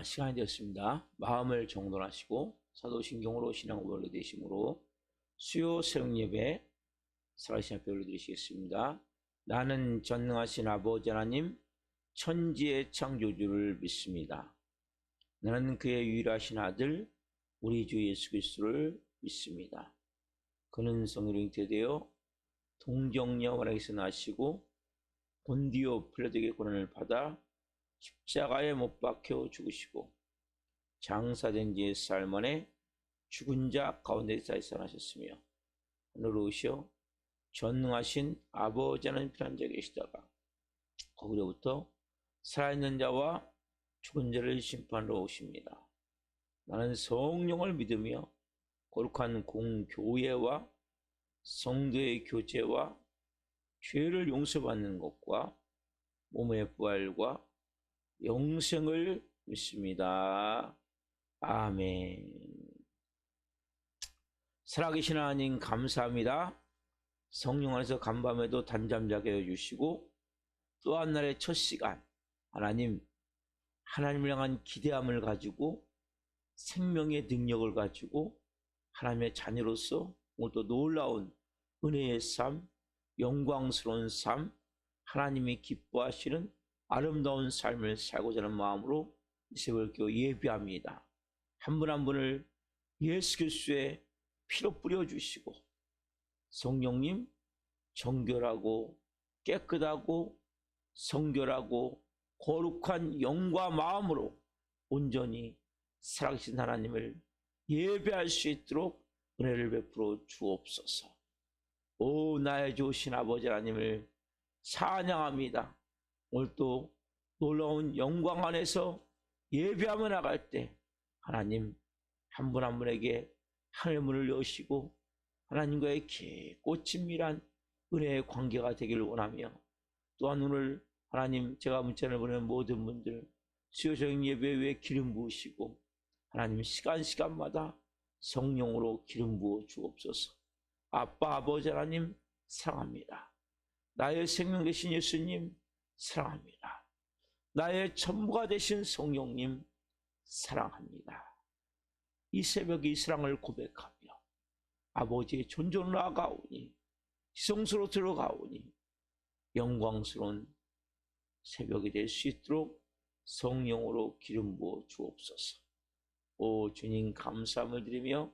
시간이 되었습니다. 마음을 정돈하시고 사도신경으로 신앙을 올려드리심으로 수요 새벽예배 살아계신 앞에 올려드리시겠습니다. 나는 전능하신 아버지 하나님 천지의 창조주를 믿습니다. 나는 그의 유일하신 아들 우리 주 예수 그리스도를 믿습니다. 그는 성령으로 잉태되어 동정녀 마리아에게서 나시고 본디오 필라도에게 고난을 받아 십자가에 못 박혀 죽으시고 장사된 지 4일 만에 죽은 자 가운데서 살아나셨으며 하늘로 오셔 전능하신 아버지 하나님 편한 자에 계시다가 거기로부터 살아있는 자와 죽은 자를 심판하러 오십니다. 나는 성령을 믿으며 거룩한 공교회와 성도의 교제와 죄를 용서받는 것과 몸의 부활과 영생을 믿습니다. 아멘. 살아계신 하나님 감사합니다. 성령 안에서 간밤에도 단잠자게 해주시고 또 한 날의 첫 시간 하나님을 향한 기대함을 가지고 생명의 능력을 가지고 하나님의 자녀로서 오늘도 놀라운 은혜의 삶, 영광스러운 삶, 하나님이 기뻐하시는 아름다운 삶을 살고자 하는 마음으로 이 새벽을 예비합니다. 한 분 한 분을 예수 그리스도의 피로 뿌려주시고 성령님 정결하고 깨끗하고 성결하고 거룩한 영과 마음으로 온전히 살아계신 하나님을 예배할 수 있도록 은혜를 베풀어 주옵소서. 오 나의 좋으신 아버지 하나님을 찬양합니다. 오늘 또 놀라운 영광 안에서 예배하며 나갈 때 하나님 한 분 한 분에게 하늘의 문을 여시고 하나님과의 깊고 친밀한 은혜의 관계가 되기를 원하며 또한 오늘 하나님 제가 문자를 보내는 모든 분들 수요적 예배 위에 기름 부으시고 하나님 시간마다 성령으로 기름 부어 주옵소서. 아빠 아버지 하나님 사랑합니다. 나의 생명 되신 예수님 사랑합니다. 나의 전부가 되신 성령님 사랑합니다. 이 새벽에 이 사랑을 고백하며 아버지의 존존을 나아가오니 지성소로 들어가오니 영광스러운 새벽이 될 수 있도록 성령으로 기름 부어 주옵소서. 오 주님 감사함을 드리며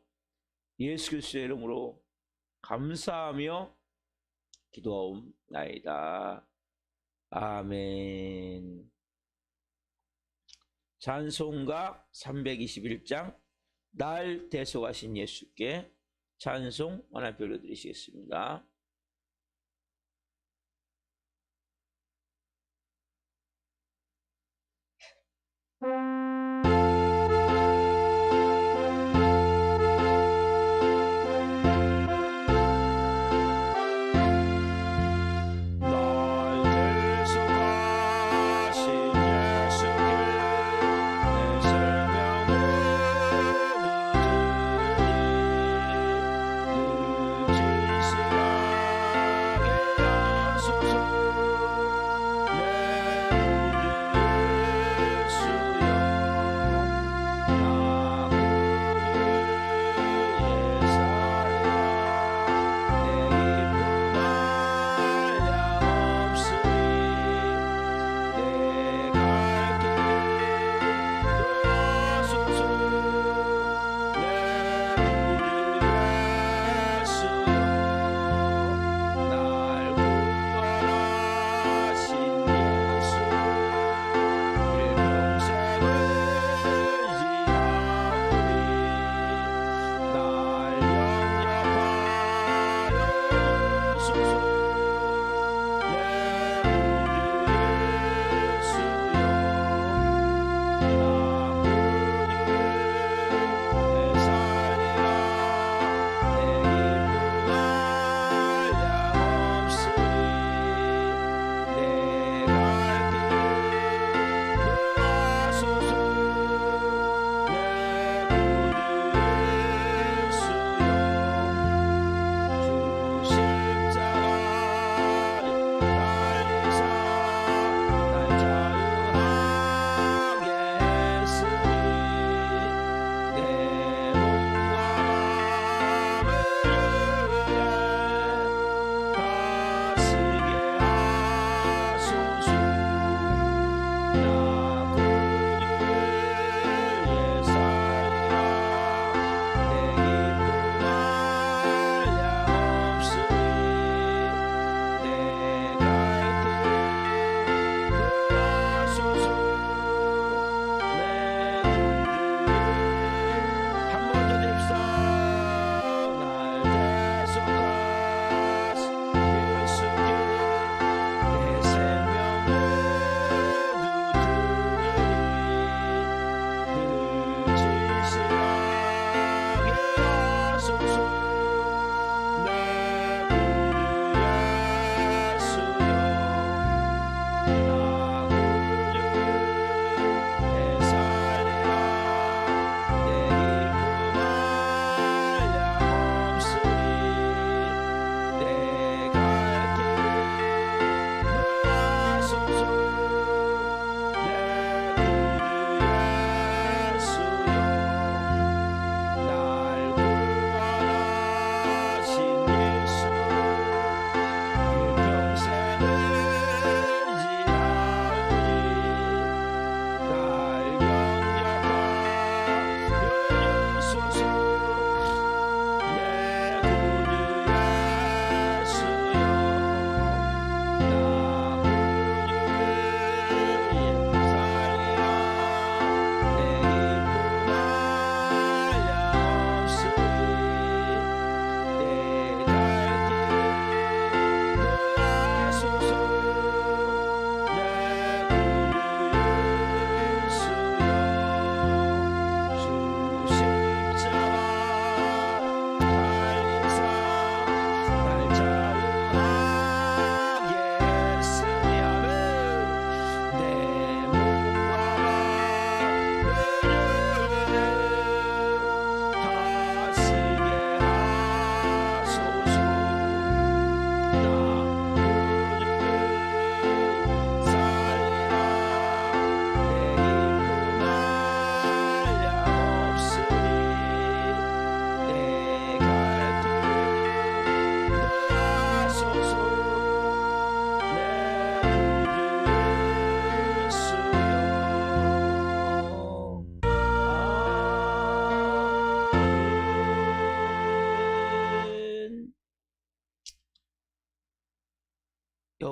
예수 그리스도의 이름으로 감사하며 기도하옵나이다. 아멘. 찬송가 321장 날 대속하신 예수께 찬송 하나 불러드리시겠습니다. 그 지시라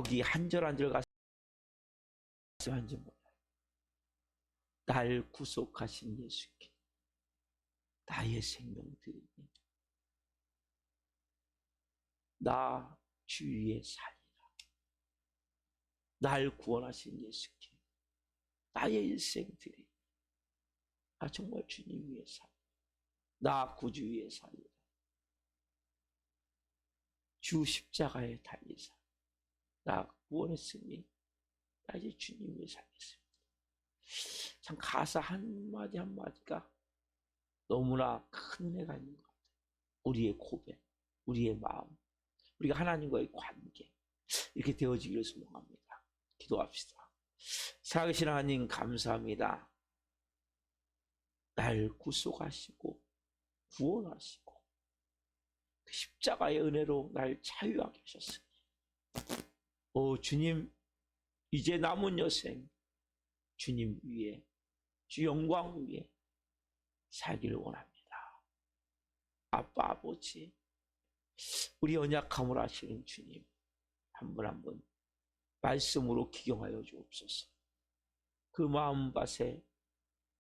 여기 한 절 한 절 가서 한지 몰라요. 날 구속하신 예수께 나의 생명 드리니 나 주위에 살리라. 날 구원하신 예수께 나의 일생 드리니 나 정말 주님 위에 살리라. 나 구주 위에 살리라. 주 십자가에 달리사 나 구원했으니 나 이제 주님 위에 살겠습니다. 참 가사 한마디 한마디가 너무나 큰 은혜가 있는 것 같아요. 우리의 고백, 우리의 마음, 우리가 하나님과의 관계 이렇게 되어지기를 소망합니다. 기도합시다. 살아계신 하나님 감사합니다. 날 구속하시고 구원하시고 그 십자가의 은혜로 날 자유하게 하셨으니 오 주님 이제 남은 여생 주님 위에 주 영광 위에 살기를 원합니다. 아빠 아버지 우리 언약함을 하시는 주님 한 분 한 분 말씀으로 기경하여 주옵소서. 그 마음밭에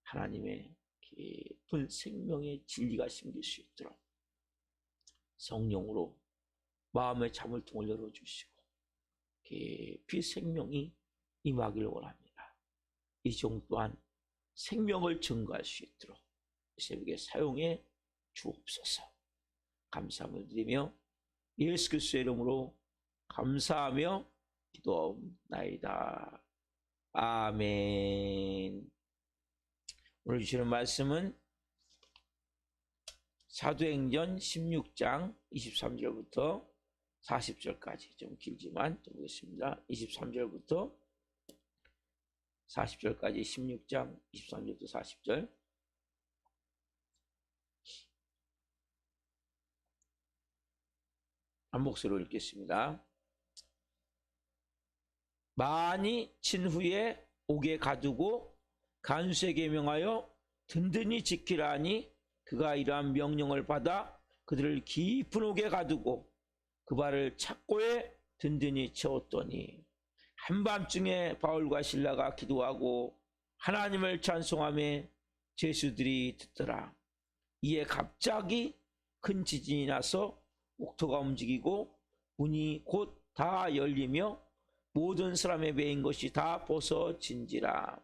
하나님의 깊은 생명의 진리가 심길 수 있도록 성령으로 마음의 자물통을 열어주시고 깊이 생명이 임하기를 원합니다. 이 종 또한 생명을 증거할 수 있도록 새벽에 사용해 주옵소서. 감사함을 드리며 예수 그리스도의 이름으로 감사하며 기도하옵나이다. 아멘. 오늘 주시는 말씀은 사도행전 16장 23절부터 40절까지 좀 길지만 좀 보겠습니다. 23절부터 40절까지 16장 23절부터 40절 한 목소리로 읽겠습니다. 많이 친 후에 옥에 가두고 간수에게 명하여 든든히 지키라 하니 그가 이러한 명령을 받아 그들을 깊은 옥에 가두고 그 발을 착고에 든든히 채웠더니 한밤중에 바울과 실라가 기도하고 하나님을 찬송하며 죄수들이 듣더라. 이에 갑자기 큰 지진이 나서 옥토가 움직이고 문이 곧 다 열리며 모든 사람의 매인 것이 다 벗어진지라.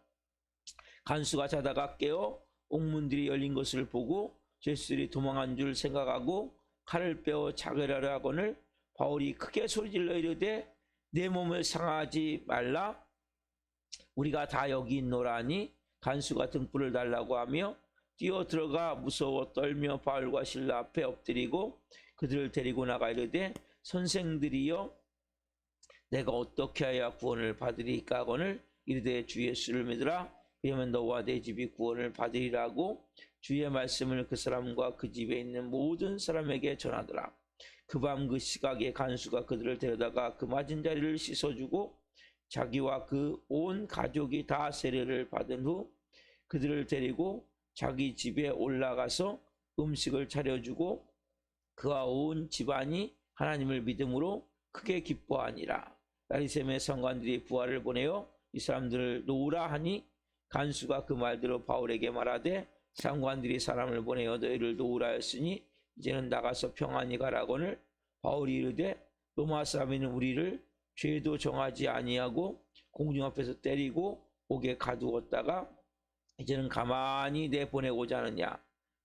간수가 자다가 깨어 옥문들이 열린 것을 보고 죄수들이 도망한 줄 생각하고 칼을 빼어 자결하려 하거늘 바울이 크게 소리질러 이르되 내 몸을 상하지 말라. 우리가 다 여기 있노라 하니 간수가 등불을 달라고 하며 뛰어 들어가 무서워 떨며 바울과 실라 앞에 엎드리고 그들을 데리고 나가 이르되 선생들이여 내가 어떻게 하여 구원을 받으리까 하거늘 이르되 주 예수를 믿으라. 그러면 너와 내 집이 구원을 받으리라고 주의 말씀을 그 사람과 그 집에 있는 모든 사람에게 전하더라. 그 밤 그 시각에 간수가 그들을 데려다가 그 맞은 자리를 씻어주고 자기와 그 온 가족이 다 세례를 받은 후 그들을 데리고 자기 집에 올라가서 음식을 차려주고 그와 온 집안이 하나님을 믿음으로 크게 기뻐하니라. 다리셈의 성관들이 부하를 보내어 이 사람들을 놓으라 하니 간수가 그 말대로 바울에게 말하되 상관들이 사람을 보내어 너희를 놓으라 했으니 이제는 나가서 평안히 가라거늘 바울이 이르되 로마 사람이는 우리를 죄도 정하지 아니하고 공중 앞에서 때리고 옥에 가두었다가 이제는 가만히 내보내고자 하느냐.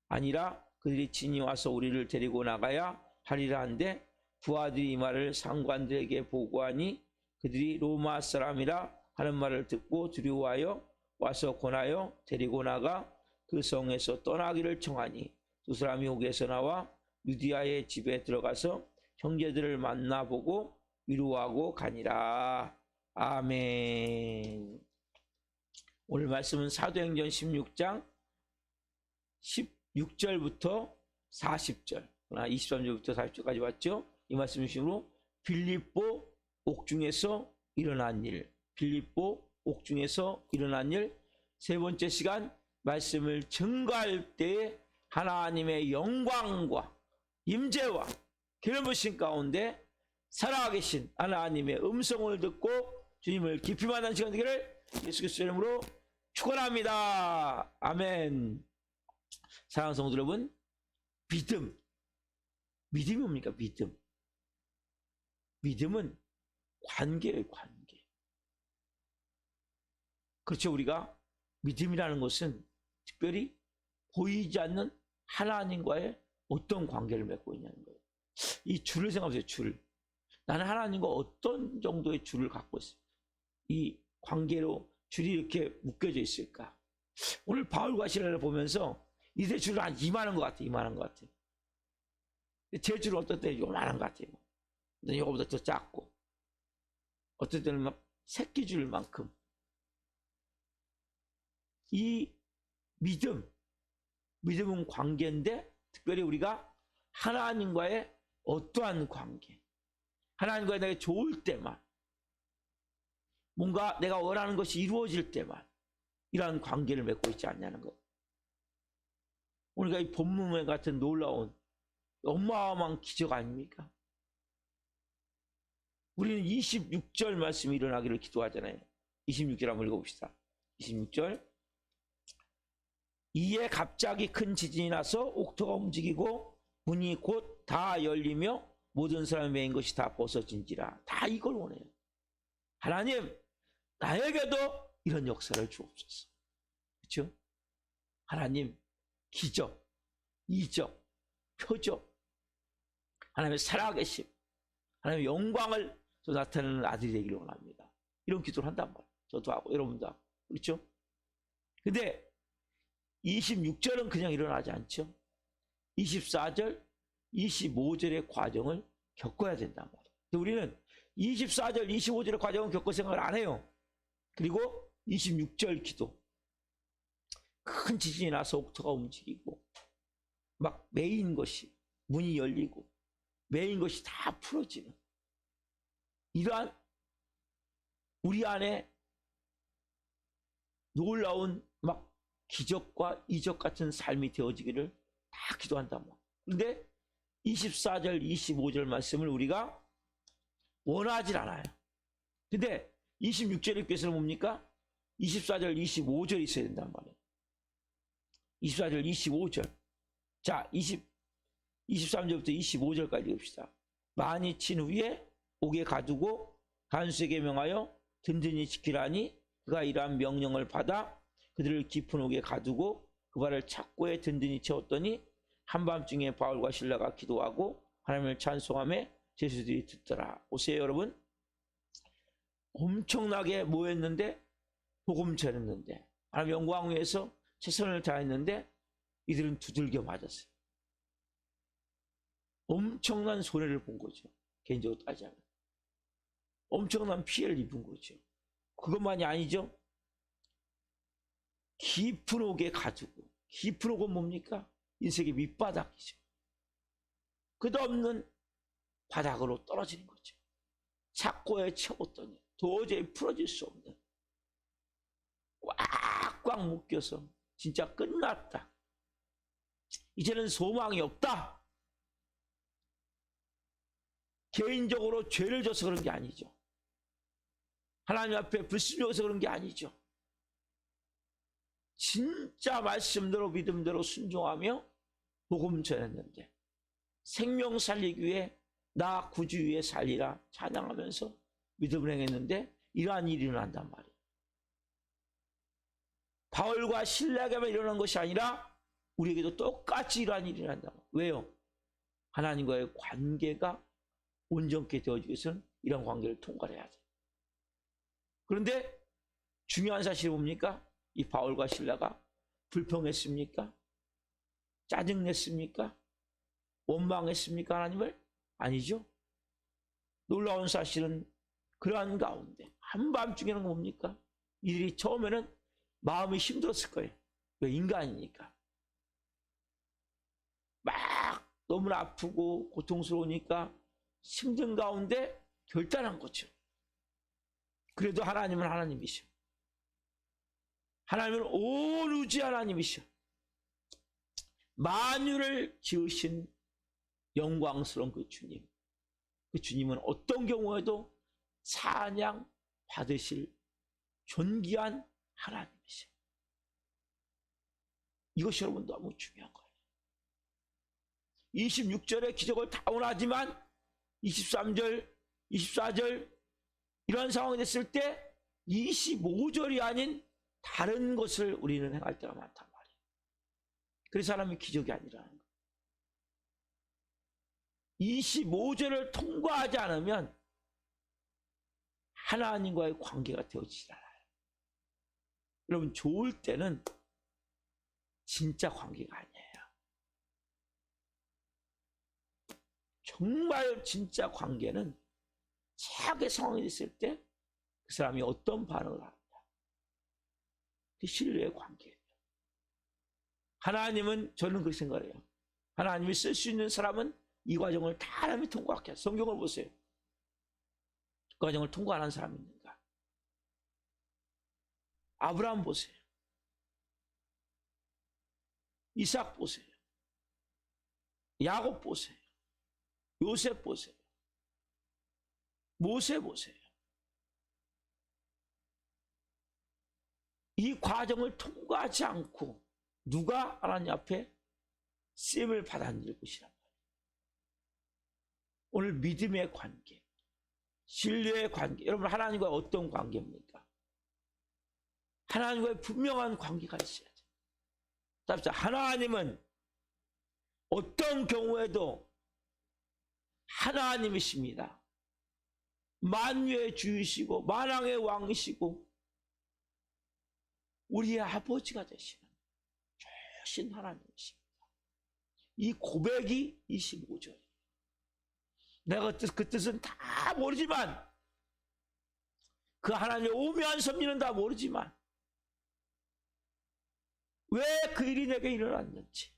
아니라 그들이 친히 와서 우리를 데리고 나가야 하리라 한데 부하들이 이 말을 상관들에게 보고하니 그들이 로마 사람이라 하는 말을 듣고 두려워하여 와서 권하여 데리고 나가 그 성에서 떠나기를 청하니 두 사람이 옥에서 나와 유디아의 집에 들어가서 형제들을 만나보고 위로하고 가니라. 아멘. 오늘 말씀은 사도행전 16장 16절부터 40절 23절부터 40절까지 왔죠. 이 말씀 중심으로 빌립보 옥중에서 일어난 일, 빌립보 옥중에서 일어난 일, 세 번째 시간 말씀을 증거할 때에 하나님의 영광과 임재와 기름 부으심 가운데 살아계신 하나님의 음성을 듣고 주님을 깊이 만나는 시간 되기를 예수 그리스도의 이름으로 축원합니다. 아멘. 사랑하는 성도 여러분, 믿음이 뭡니까? 믿음은 관계예요, 관계. 그렇죠. 우리가 믿음이라는 것은 특별히 보이지 않는 하나님과의 어떤 관계를 맺고 있냐는 거예요. 이 줄을 생각하세요. 줄. 나는 하나님과 어떤 정도의 줄을 갖고 있어요. 이 관계로 줄이 이렇게 묶여져 있을까? 오늘 바울과 실라를 보면서 이들의 줄은 한 이만한 것 같아요. 이만한 것 같아요. 제 줄은 어떨 때 요만한 것 같아요. 근데 이거보다 더 작고, 어떨 때는 막 새끼줄만큼. 이 믿음은 관계인데, 특별히 우리가 하나님과의 어떠한 관계, 하나님과 내가 좋을 때만, 뭔가 내가 원하는 것이 이루어질 때만 이러한 관계를 맺고 있지 않냐는 것. 우리가 이 본문에 같은 놀라운 어마어마한 기적 아닙니까? 우리는 26절 말씀이 일어나기를 기도하잖아요. 26절 한번 읽어봅시다. 26절. 이에 갑자기 큰 지진이 나서 옥토가 움직이고 문이 곧 다 열리며 모든 사람이 매인 것이 다 벗어진지라. 다 이걸 원해요. 하나님, 나에게도 이런 역사를 주옵소서. 그렇죠? 하나님, 기적, 이적, 표적, 하나님의 살아계심, 하나님의 영광을 또 나타내는 아들이 되기를 원합니다. 이런 기도를 한단 말이에요. 저도 하고 여러분도 하고. 그렇죠? 근데 26절은 그냥 일어나지 않죠. 24절, 25절의 과정을 겪어야 된단 말이에요. 우리는 24절, 25절의 과정을 겪을 생각을 안 해요. 그리고 26절 기도. 큰 지진이 나서 옥토가 움직이고 막 매인 것이, 문이 열리고 매인 것이 다 풀어지는 이러한 우리 안에 놀라운 막 기적과 이적 같은 삶이 되어지기를 다 기도한단 말이에요. 그런데 24절, 25절 말씀을 우리가 원하지 않아요. 근데 26절의 께서는 뭡니까? 24절, 25절이 있어야 된단 말이에요. 24절, 25절. 자, 23절부터 25절까지 읽읍시다. 많이 친 후에 옥에 가두고 간수에게 명하여 든든히 지키라니 그가 이러한 명령을 받아 그들을 깊은 옥에 가두고 그 발을 착고에 든든히 채웠더니 한밤중에 바울과 실라가 기도하고 하나님을 찬송하며 제수들이 듣더라. 보세요, 여러분. 엄청나게 모였는데 복음 전했는데 하나님 영광 위에서 최선을 다했는데 이들은 두들겨 맞았어요. 엄청난 손해를 본 거죠. 개인적으로 따지자면 엄청난 피해를 입은 거죠. 그것만이 아니죠. 깊은 옥에 가두고, 깊은 옥은 뭡니까? 인생의 밑바닥이죠. 끝없는 바닥으로 떨어지는 거죠. 착고에 채웠더니 도저히 풀어질 수 없는, 꽉꽉 묶여서 진짜 끝났다, 이제는 소망이 없다. 개인적으로 죄를 져서 그런 게 아니죠. 하나님 앞에 불순종해서 그런 게 아니죠. 진짜 말씀대로 믿음대로 순종하며 복음 전했는데 생명 살리기 위해 나 구주 위에 살리라 찬양하면서 믿음을 행했는데 이러한 일이 일어난단 말이에요. 바울과 실라에게만 일어난 것이 아니라 우리에게도 똑같이 이러한 일이 일어난단 말이에요. 왜요? 하나님과의 관계가 온전케 되어지기 위해서는 이런 관계를 통과해야 돼요. 그런데 중요한 사실이 뭡니까? 이 바울과 실라가 불평했습니까? 짜증냈습니까? 원망했습니까? 하나님을? 아니죠. 놀라운 사실은 그러한 가운데 한밤중에는 뭡니까? 이들이 처음에는 마음이 힘들었을 거예요. 왜? 인간이니까. 막 너무나 아프고 고통스러우니까 힘든 가운데 결단한 거죠. 그래도 하나님은 하나님이셔. 하나님은 오루지 하나님이셔. 만유를 지으신 영광스러운 그 주님. 그 주님은 어떤 경우에도 찬양 받으실 존귀한 하나님이세요. 이것이 여러분 너무 중요한 거예요. 26절의 기적을 다 원하지만 23절, 24절 이런 상황이 됐을 때 25절이 아닌 다른 것을 우리는 행할 때가 많단 말이에요. 그래서 사람이 기적이 아니라는 거예요. 25절을 통과하지 않으면 하나님과의 관계가 되어지지 않아요. 여러분, 좋을 때는 진짜 관계가 아니에요. 정말 진짜 관계는 최악의 상황이 있을 때 그 사람이 어떤 반응을 합니다. 그 신뢰의 관계예요. 하나님은, 저는 그렇게 생각해요. 하나님이 쓸 수 있는 사람은 이 과정을 다 하나님이 통과하게 해요. 성경을 보세요. 그 과정을 통과하는 사람이 있는가? 아브라함 보세요. 이삭 보세요. 야곱 보세요. 요셉 보세요. 모세 보세요. 이 과정을 통과하지 않고 누가 하나님 앞에 쓰임을 받아들일 것이란 말이에요. 오늘 믿음의 관계, 신뢰의 관계, 여러분 하나님과 어떤 관계입니까? 하나님과의 분명한 관계가 있어야죠. 답자, 하나님은 어떤 경우에도 하나님이십니다. 만유의 주이시고 만왕의 왕이시고 우리의 아버지가 되시는 좋으신 하나님이십니다. 이 고백이 25절이에요. 내가 그 뜻은 다 모르지만, 그 하나님의 오묘한 섭리는 다 모르지만, 왜 그 일이 내게 일어났는지,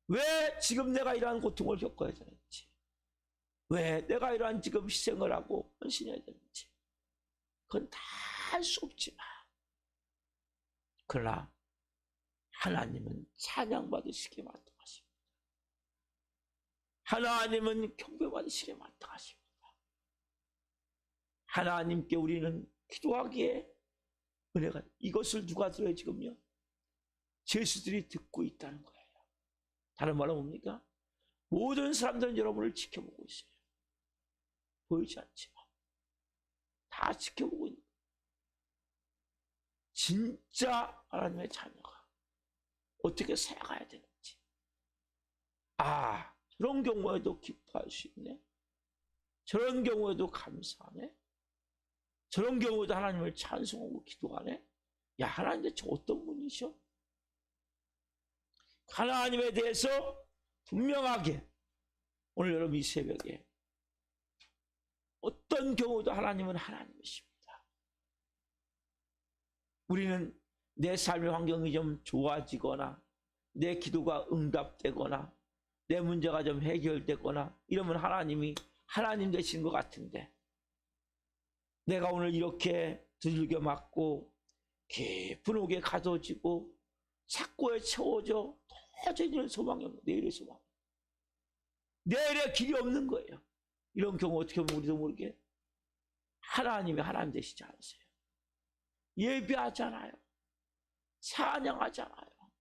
왜 지금 내가 이러한 고통을 겪어야 되는지, 왜 내가 이러한 지금 희생을 하고 헌신해야 되는지, 그건 다 알 수 없지만, 그러나 하나님은 찬양받으시게 마땅하십니다. 하나님은 경배받으시게 마땅하십니다. 하나님께 우리는 기도하기에 은혜가, 이것을 누가 들어요 지금요? 제수들이 듣고 있다는 거예요. 다른 말은 뭡니까? 모든 사람들은 여러분을 지켜보고 있어요. 보이지 않지만 다 지켜보고 있는 거예요. 진짜 하나님의 자녀가 어떻게 살아가야 되는지, 아, 저런 경우에도 기뻐할 수 있네, 저런 경우에도 감사하네, 저런 경우에도 하나님을 찬송하고 기도하네. 야, 하나님 대체 어떤 분이셔? 하나님에 대해서 분명하게 오늘 여러분 이 새벽에 어떤 경우도 하나님은 하나님이십니다. 우리는 내 삶의 환경이 좀 좋아지거나 내 기도가 응답되거나 내 문제가 좀 해결되거나 이러면 하나님이 하나님 되신 것 같은데, 내가 오늘 이렇게 두들겨 맞고 깊은 옥에 가둬지고 착고에 채워져 도저히 소망이 없는, 내일의 소망, 내일의 길이 없는 거예요. 이런 경우 어떻게 보면 우리도 모르게 하나님이 하나님 되시지 않으세요. 예배하잖아요. 찬양하잖아요.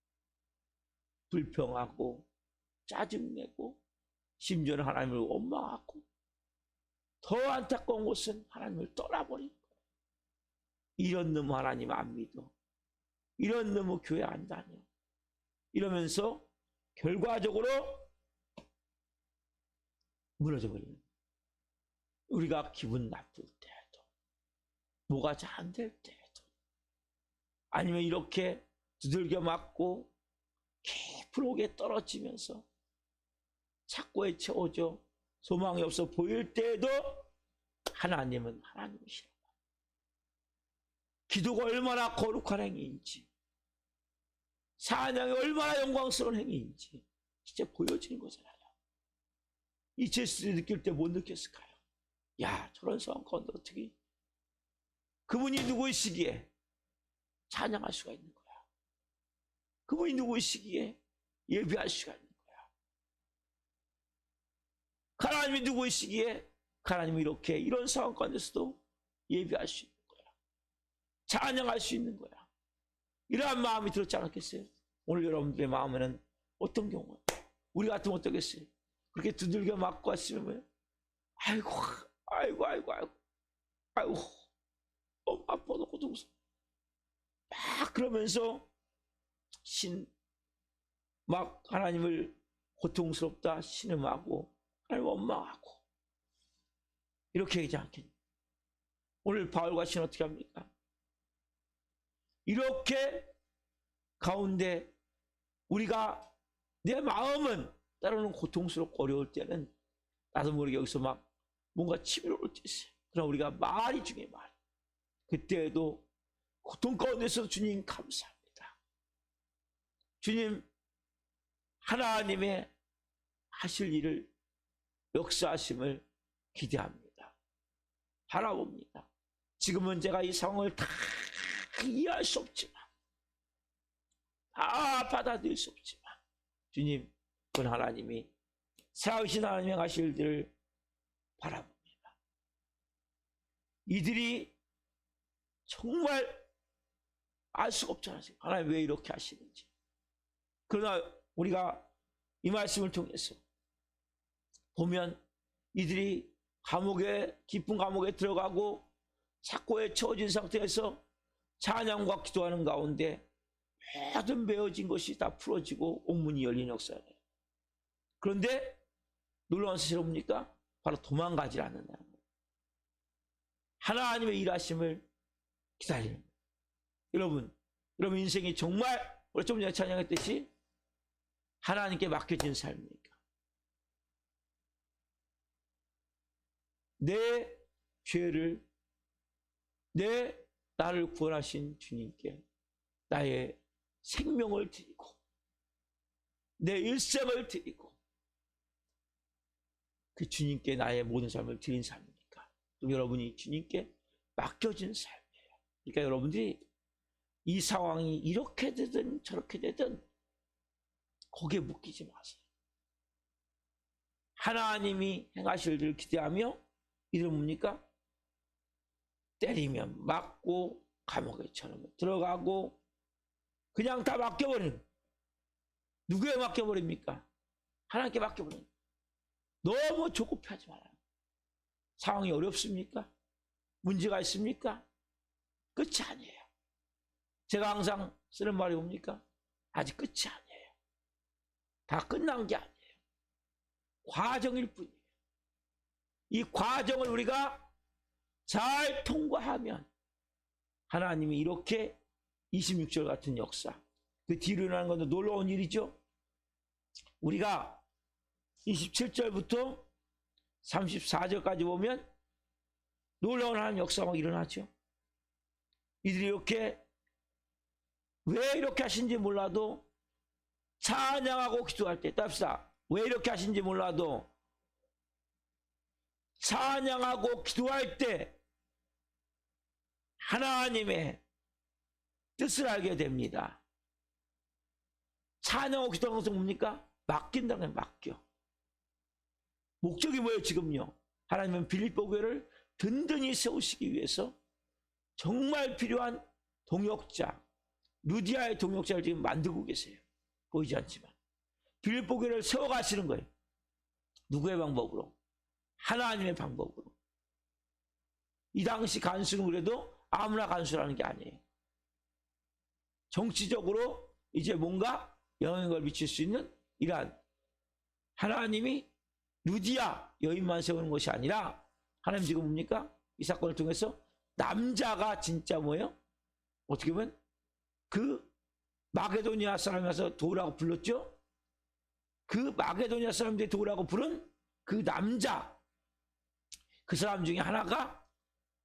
불평하고 짜증내고 심지어는 하나님을 원망하고, 더 안타까운 것은 하나님을 떠나버린 거예요. 이런 놈 하나님 안 믿어, 이런 놈 교회 안 다녀, 이러면서 결과적으로 무너져 버리는 거예요. 우리가 기분 나쁠 때에도, 뭐가 잘 안 될 때에도, 아니면 이렇게 두들겨 맞고 깊은 옥에 떨어지면서 착고에 채워져 소망이 없어 보일 때에도 하나님은 하나님이시라고. 기도가 얼마나 거룩한 행위인지, 찬양이 얼마나 영광스러운 행위인지 진짜 보여지는 거잖아요. 이 제수들이 느낄 때 못 느꼈을까요? 야, 저런 상황 가운데 어떻게 그분이 누구이시기에 찬양할 수가 있는 거야? 그분이 누구이시기에 예배할 수가 있는 거야? 하나님이 누구이시기에 하나님이 이렇게 이런 상황 가운데서도 예비할 수 있는 거야. 찬양할 수 있는 거야. 이러한 마음이 들었지 않았겠어요? 오늘 여러분들의 마음에는 어떤 경우에 우리 같으면 어떻겠어요? 그렇게 두들겨 맞고 왔으면 아이고 아이고 아이고 아이고 아이고 너무 아파도 고통스러워 막 그러면서 막 하나님을 고통스럽다 신음하고 하나님 원망하고 이렇게 하지 않겠냐. 오늘 바울과 신 어떻게 합니까? 이렇게 가운데 우리가 내 마음은 때로는 고통스럽고 어려울 때는 나도 모르게 여기서 막 뭔가 치밀어 올 때 있어요. 그러나 우리가 말이 중에 말. 그때에도 고통 가운데서 주님 감사합니다. 주님 하나님의 하실 일을 역사하심을 기대합니다. 바라봅니다. 지금은 제가 이 상황을 다 이해할 수 없지만 다 받아들일 수 없지만 주님 그건 하나님이 살아계신 하나님의 하실 일들을 바라봅니다. 이들이 정말 알 수가 없잖아요. 하나님 왜 이렇게 하시는지. 그러나 우리가 이 말씀을 통해서 보면 이들이 깊은 감옥에 들어가고 착고에 처해진 상태에서 찬양과 기도하는 가운데 모든 메어진 것이 다 풀어지고 옥문이 열린 역사예요. 그런데 놀라운 사실은 뭡니까? 바로 도망가지 않는다는 거예요. 하나님의 일하심을 기다리는 거예요. 여러분 인생이 정말 우리 좀 전에 찬양했듯이 하나님께 맡겨진 삶입니까? 내 죄를 나를 구원하신 주님께 나의 생명을 드리고 내 일생을 드리고 그 주님께 나의 모든 삶을 드린 삶입니까? 그럼 여러분이 주님께 맡겨진 삶이에요. 그러니까 여러분들이 이 상황이 이렇게 되든 저렇게 되든 거기에 묶이지 마세요. 하나님이 행하실 일을 기대하며 이들 뭡니까? 때리면 맞고 감옥에 들어가고 그냥 다 맡겨버리는. 누구에 맡겨버립니까? 하나님께 맡겨버리는. 너무 조급해하지 말아요. 상황이 어렵습니까? 문제가 있습니까? 끝이 아니에요. 제가 항상 쓰는 말이 뭡니까? 아직 끝이 아니에요. 다 끝난 게 아니에요. 과정일 뿐이에요. 이 과정을 우리가 잘 통과하면 하나님이 이렇게 26절 같은 역사, 그 뒤로 일어나는 것도 놀라운 일이죠. 우리가 27절부터 34절까지 보면 놀라운 하나님 역사가 일어나죠. 이들이 왜 이렇게 하신지 몰라도 찬양하고 기도할 때, 답시다. 왜 이렇게 하신지 몰라도 찬양하고 기도할 때 하나님의 뜻을 알게 됩니다. 찬양하고 기도하는 것은 뭡니까? 맡긴다는 게 맡겨. 목적이 뭐예요 지금요? 하나님은 빌립보 교회를 든든히 세우시기 위해서 정말 필요한 동역자, 루디아의 동역자를 지금 만들고 계세요. 보이지 않지만 빌립보 교회를 세워가시는 거예요. 누구의 방법으로? 하나님의 방법으로. 이 당시 간수는 그래도 아무나 간수라는 게 아니에요. 정치적으로 이제 뭔가 영향을 미칠 수 있는 이러한 하나님이 루디아 여인만 세우는 것이 아니라 하나님 지금 뭡니까? 이 사건을 통해서 남자가 진짜 뭐예요? 어떻게 보면 그 마게도니아 사람이 와서 도우라고 불렀죠? 그 마게도니아 사람들이 도우라고 부른 그 남자, 그 사람 중에 하나가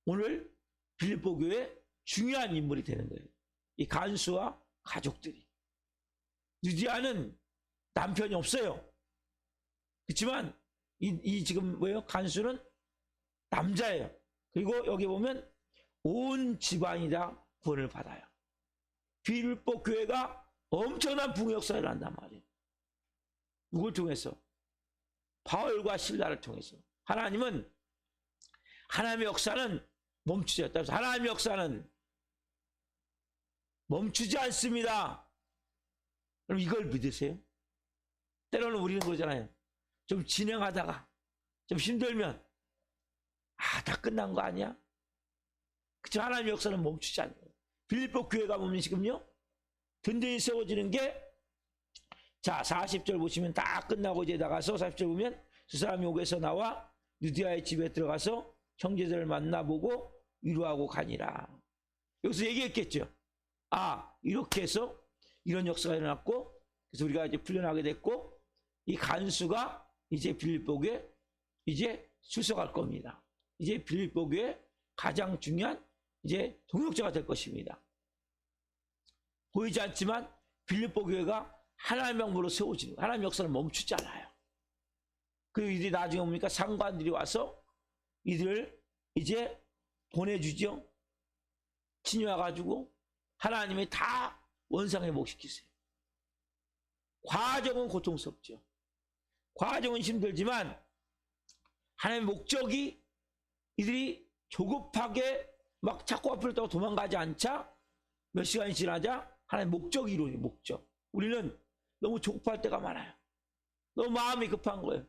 오늘 빌립보 교회의 중요한 인물이 되는 거예요. 이 간수와 가족들이. 루디아는 남편이 없어요. 그렇지만 이 지금 뭐예요? 간수는 남자예요. 그리고 여기 보면 온 집안이 다 구원을 받아요. 빌립보 교회가 엄청난 붕의 역사를 한단 말이에요. 누굴 통해서? 바울과 실라를 통해서 하나님은 하나님의 역사는 멈추지 않다. 하나님의 역사는 멈추지 않습니다. 그럼 이걸 믿으세요? 때로는 우리는 그러잖아요. 좀 진행하다가 좀 힘들면 다 끝난 거 아니야? 그쵸? 하나님의 역사는 멈추지 않는 거예요. 빌립보 교회가 보면 지금요 든든히 세워지는 게, 자 40절 보시면 다 끝나고 이제 나가서 40절 보면 두 사람이 옥에서 나와 유디아의 집에 들어가서 형제들을 만나보고 위로하고 가니라. 여기서 얘기했겠죠. 이렇게 해서 이런 역사가 일어났고, 그래서 우리가 이제 풀려나게 됐고, 이 간수가 이제 빌립보교에 이제 출석할 겁니다. 이제 빌립보교의 가장 중요한 이제 동역자가 될 것입니다. 보이지 않지만 빌립보 교회가 하나님의 명부로 세워지는 거예요. 하나님의 역사를 멈추지 않아요. 그리고 이들이 나중에 뭡니까? 상관들이 와서 이들을 이제 보내주죠. 친유해가지고 하나님이 다 원상회복시키세요. 과정은 고통스럽죠. 과정은 힘들지만 하나님의 목적이, 이들이 조급하게 막 자꾸 앞을 떠고 도망가지 않자 몇 시간이 지나자 하나님의 목적이 이루어져요. 목적. 우리는 너무 조급할 때가 많아요. 너무 마음이 급한 거예요.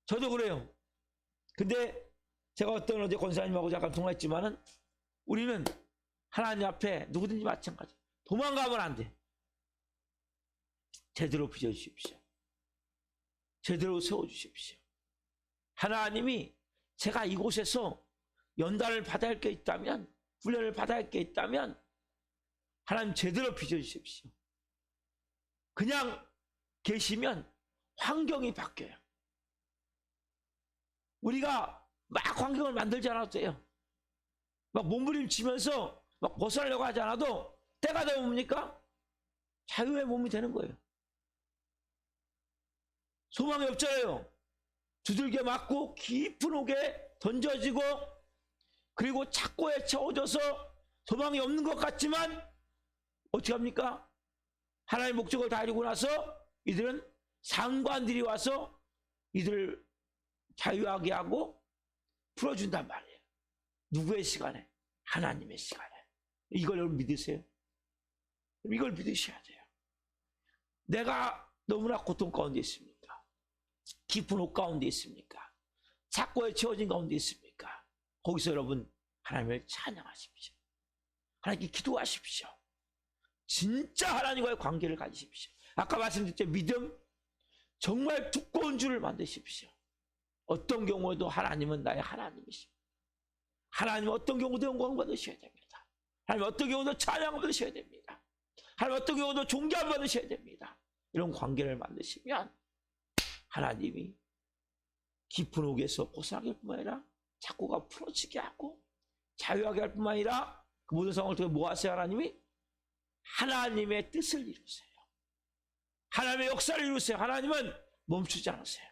저도 그래요. 근데 제가 어떤 어제 권사님하고 잠깐 통화했지만은, 우리는 하나님 앞에 누구든지 마찬가지. 도망가면 안 돼. 제대로 빚어주십시오. 제대로 세워주십시오. 하나님이 제가 이곳에서 연단을 받아야 할 게 있다면, 훈련을 받아야 할 게 있다면 하나님 제대로 빚어주십시오. 그냥 계시면 환경이 바뀌어요. 우리가 막 환경을 만들지 않아도 돼요. 막 몸부림치면서 막 벗어나려고 하지 않아도 때가 되면 뭡니까? 자유의 몸이 되는 거예요. 소망이 없잖아요. 두들겨 맞고 깊은 옥에 던져지고, 그리고 착고에 채워져서 소망이 없는 것 같지만 어떻게 합니까? 하나님의 목적을 다 이루고 나서 이들은 상관들이 와서 이들을 자유하게 하고 풀어준단 말이에요. 누구의 시간에? 하나님의 시간에. 이걸 여러분 믿으세요? 이걸 믿으셔야 돼요. 내가 너무나 고통 가운데 있습니까? 깊은 옥 가운데 있습니까? 착고에 채워진 가운데 있습니까? 거기서 여러분 하나님을 찬양하십시오. 하나님께 기도하십시오. 진짜 하나님과의 관계를 가지십시오. 아까 말씀드렸죠. 믿음, 정말 두꺼운 줄을 만드십시오. 어떤 경우에도 하나님은 나의 하나님이십니다. 하나님은 어떤 경우도 영광 받으셔야 됩니다. 하나님 어떤 경우도 찬양 받으셔야 됩니다. 하나님 어떤 경우도 존경 받으셔야 됩니다. 이런 관계를 만드시면 하나님이 깊은 옥에서 벗어나게 할 뿐만 아니라 착고가 풀어지게 하고 자유하게 할 뿐만 아니라 그 모든 상황을 통해 뭐 하세요? 하나님이 하나님의 뜻을 이루세요. 하나님의 역사를 이루세요. 하나님은 멈추지 않으세요.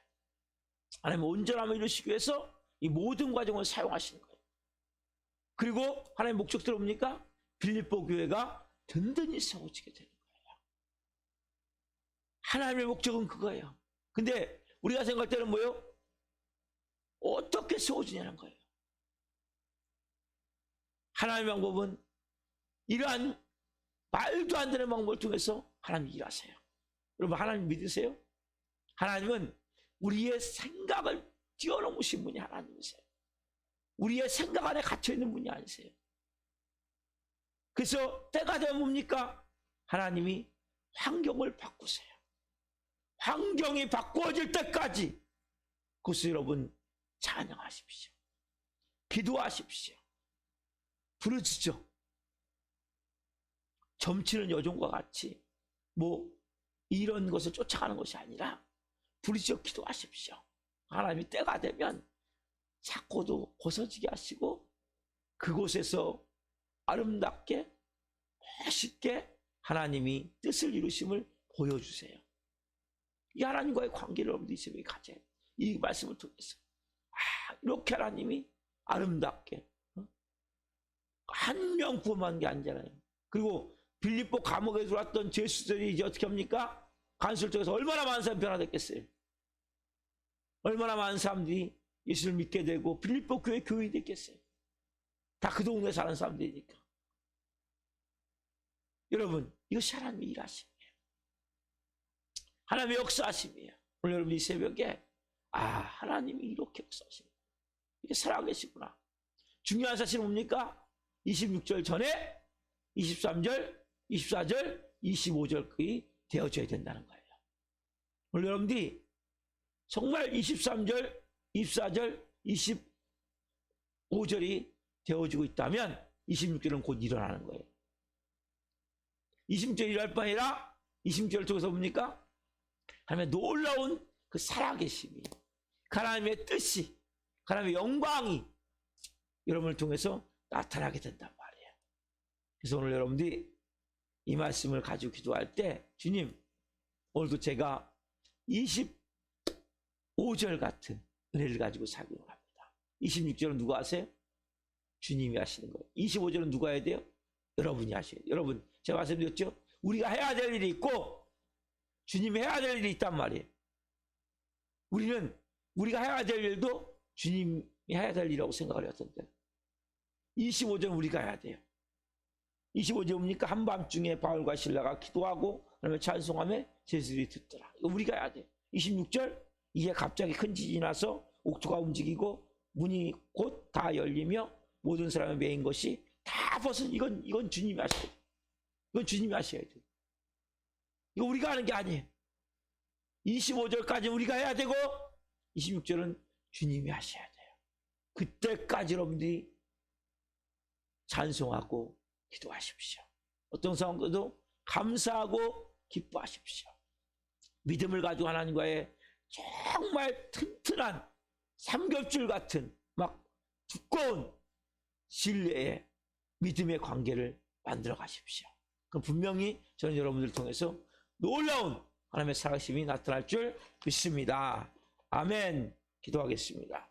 하나님은 온전함을 이루시기 위해서 이 모든 과정을 사용하시는 거예요. 그리고 하나님의 목적대로 뭡니까? 빌립보 교회가 든든히 세워지게 되는 거예요. 하나님의 목적은 그거예요. 근데 우리가 생각할 때는 뭐예요? 어떻게 세워지냐는 거예요. 하나님의 방법은 이러한 말도 안 되는 방법을 통해서 하나님 일하세요. 여러분 하나님 믿으세요? 하나님은 우리의 생각을 뛰어넘으신 분이 하나님이세요. 우리의 생각 안에 갇혀있는 분이 아니세요. 그래서 때가 되면 뭡니까? 하나님이 환경을 바꾸세요. 환경이 바꾸어질 때까지 그것을 여러분 찬양하십시오. 기도하십시오. 부르짖죠. 점치는 여종과 같이 뭐 이런 것을 쫓아가는 것이 아니라 부르짖어 기도하십시오. 하나님이 때가 되면 착고도 벗어지게 하시고 그곳에서 아름답게 멋있게 하나님이 뜻을 이루심을 보여주세요. 이 하나님과의 관계를 여러분들이 지금 가져야 돼요. 이 말씀을 통해서 이렇게 하나님이 아름답게 한 명 구원한 게 아니잖아요. 그리고 빌립보 감옥에 들어왔던 죄수들이 이제 어떻게 합니까? 간수를 통해서 얼마나 많은 사람이 변화됐겠어요. 얼마나 많은 사람들이 예수를 믿게 되고 빌립보 교회 교인이 됐겠어요. 다 그 동네 사는 사람들이니까. 여러분, 이것이 하나님의 일하심이에요. 하나님의 역사하심이에요. 오늘 여러분 이 새벽에 하나님이 이렇게 역사하시는 거예요. 이게 살아계시구나. 중요한 사실은 뭡니까? 26절 전에 23절, 24절, 25절까지 되어져야 된다는 거예요. 오늘 여러분들이 정말 23절, 24절, 25절이 되어지고 있다면 26절은 곧 일어나는 거예요. 26절이 일어날 뿐 아니라 26절을 통해서 뭡니까? 하나님의 놀라운 그 살아계심이, 하나님의 뜻이, 하나님의 영광이 여러분을 통해서 나타나게 된단 말이에요. 그래서 오늘 여러분들이 이 말씀을 가지고 기도할 때, 주님, 오늘도 제가 25절 같은 은혜를 가지고 살기로 합니다. 26절은 누가 하세요? 주님이 하시는 거예요. 25절은 누가 해야 돼요? 여러분이 하셔야 돼요. 여러분, 제가 말씀드렸죠? 우리가 해야 될 일이 있고 주님이 해야 될 일이 있단 말이에요. 우리가 해야 될 일도 주님이 해야 될 일이라고 생각을 했던데, 25절은 우리가 해야 돼요. 25절 뭡니까? 한밤중에 바울과 실라가 기도하고 그다음에 찬송하며 제수들이 듣더라. 이거 우리가 해야 돼요. 26절, 이게 갑자기 큰 지진이 나서 옥토가 움직이고 문이 곧 다 열리며 모든 사람이 메인 것이 다 벗은, 이건 주님이 하셔야 돼요. 이건 주님이 하셔야 돼요. 이거 우리가 하는 게 아니에요. 25절까지 우리가 해야 되고 26절은 주님이 하셔야 돼요. 그때까지 여러분들이 찬송하고 기도하십시오. 어떤 상황도 감사하고 기뻐하십시오. 믿음을 가지고 하나님과의 정말 튼튼한 삼겹줄 같은 막 두꺼운 신뢰의 믿음의 관계를 만들어 가십시오. 그럼 분명히 저는 여러분들을 통해서 놀라운 하나님의 살아계심이 나타날 줄 믿습니다. 아멘. 기도하겠습니다.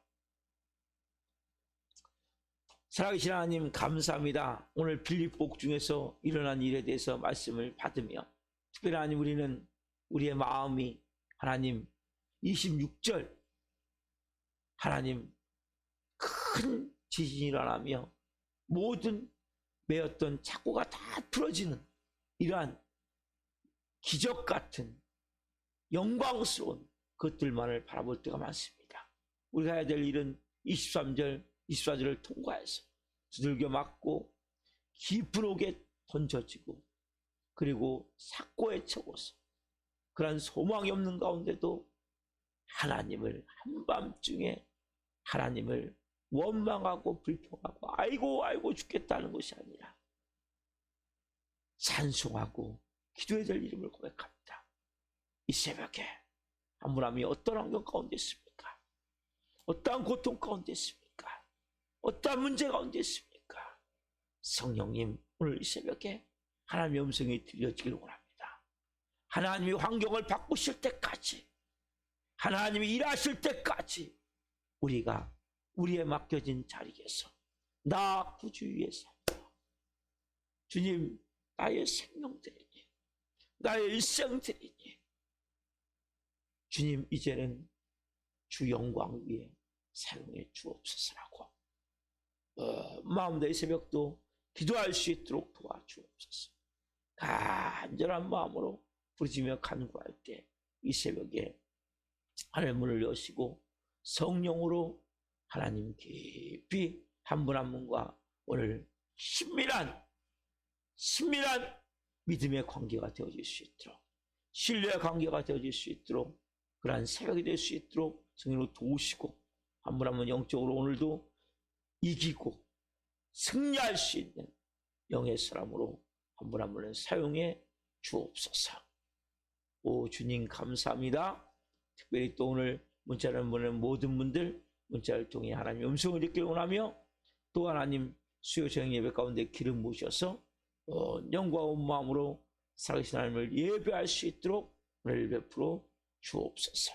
살아계신 하나님, 감사합니다. 오늘 빌립보 중에서 일어난 일에 대해서 말씀을 받으며, 특별히 하나님, 우리는 우리의 마음이 하나님 26절 하나님 큰 지진이 일어나며 모든 매였던 착고가 다 풀어지는 이러한 기적 같은 영광스러운 것들만을 바라볼 때가 많습니다. 우리가 해야 될 일은 23절, 24절을 통과해서 두들겨 맞고 깊은 옥에 던져지고, 그리고 삭고에 채워서 그러한 소망이 없는 가운데도 하나님을 한밤중에 하나님을 원망하고 불평하고 아이고 죽겠다는 것이 아니라 찬송하고 기도해야 될 이름을 고백합니다. 이 새벽에 한 분 한 분이 어떤 환경 가운데 있습니까? 어떠한 고통 가운데 있습니까? 어떠한 문제 가운데 있습니까? 성령님, 오늘 이 새벽에 하나님의 음성이 들려지기를 원합니다. 하나님이 환경을 바꾸실 때까지, 하나님이 일하실 때까지 우리가 우리의 맡겨진 자리에서 나 구주 위에 산다. 주님, 나의 생명 드리니, 나의 일생 드리니, 주님, 이제는 주 영광 위에 사용해 주옵소서라고 마음도 이 새벽도 기도할 수 있도록 도와주옵소서. 간절한 마음으로 부르짖으며 간구할 때 이 새벽에 하늘의 문을 여시고 성령으로 하나님 깊이 한 분 한 분과 오늘 신밀한 믿음의 관계가 되어질 수 있도록, 신뢰의 관계가 되어질 수 있도록, 그러한 새벽이 될 수 있도록 성령으로 도우시고, 한 분 한 분 영적으로 오늘도 이기고 승리할 수 있는 영의 사람으로 한 분 한 분을 사용해 주옵소서. 오 주님, 감사합니다. 특별히 또 오늘 문자를 보내는 모든 분들, 문자를 통해 하나님의 음성을 듣기를 원하며, 또 하나님 수요 저녁 예배 가운데 기름 부으셔서 영과 온 마음으로 살아계신 하나님을 예배할 수 있도록 은혜를 베풀어 주옵소서.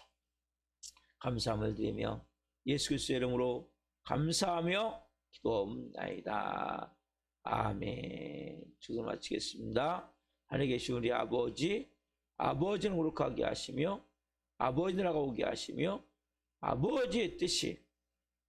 감사함을 드리며 예수 그리스도의 이름으로 감사하며 기도합나이다. 아멘. 주기도 마치겠습니다. 하늘에 계신 우리 아버지는 거룩하게 하시며 아버지 나라가 오게 하시며 아버지의 뜻이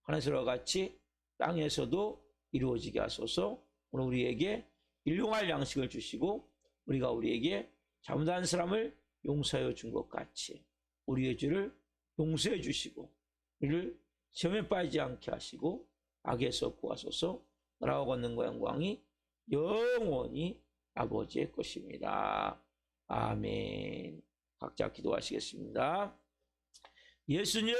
하늘에서와 같이 땅에서도 이루어지게 하소서. 오늘 우리에게 일용할 양식을 주시고 우리가 우리에게 잘못한 사람을 용서하여 준 것 같이 우리의 죄를 용서해 주시고 우리를 시험에 빠지지 않게 하시고 악에서 구하소서. 나라와 권능과 영광이 영원히 아버지의 것입니다. 아멘. 각자 기도하시겠습니다. 예수님